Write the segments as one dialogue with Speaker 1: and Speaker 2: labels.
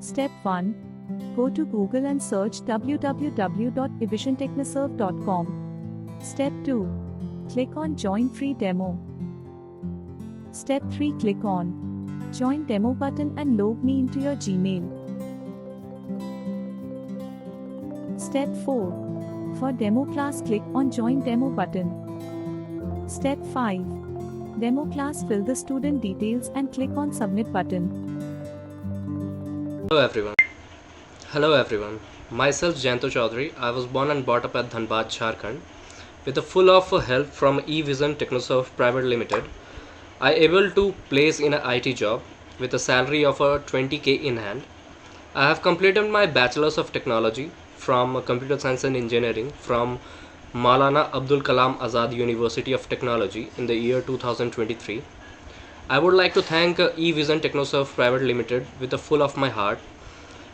Speaker 1: Step 1. Go to Google and search www.evisiontechnoserve.com. Step 2. Click on Join Free Demo. Step 3. Click on Join Demo button and log me into your Gmail. Step 4. For demo class, click on Join Demo button. Step 5. Demo class, fill the student details and click on Submit button.
Speaker 2: Hello everyone. Myself Jayanto Choudhury. I was born and brought up at Dhanbad, Jharkhand. With the full of help from Pvt Ltd Pvt Ltd, I able to place in an IT job with a salary of a 20k in hand. I have completed my Bachelor's of Technology from Computer Science and Engineering from Maulana Abdul Kalam Azad University of Technology in the year 2023. I would like to thank eVision Technoserve Pvt Ltd with the full of my heart.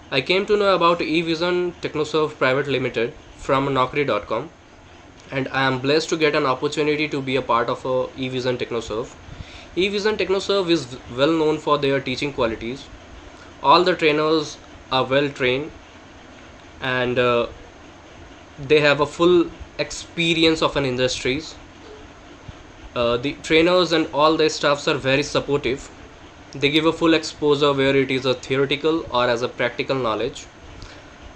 Speaker 2: I came to know about eVision Technoserve Pvt Ltd from Naukri.com, and I am blessed to get an opportunity to be a part of eVision Technoserve. eVision Technoserve is well known for their teaching qualities. All the trainers are well trained and they have a full experience of an industries. The trainers and all their staffs are very supportive. They give a full exposure where it is a theoretical or as a practical knowledge.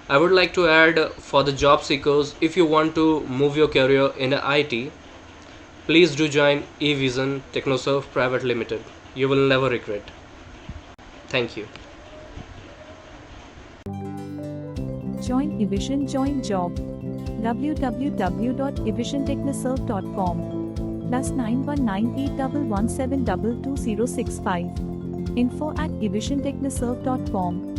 Speaker 2: I would like to add for the job seekers, if you want to move your career in IT, please do join eVision Technoserve Pvt Ltd. You will never regret. Thank you.
Speaker 1: Join eVision, join job. www.evisiontechnoserve.com +919811722065 info@evisiontechnoserve.com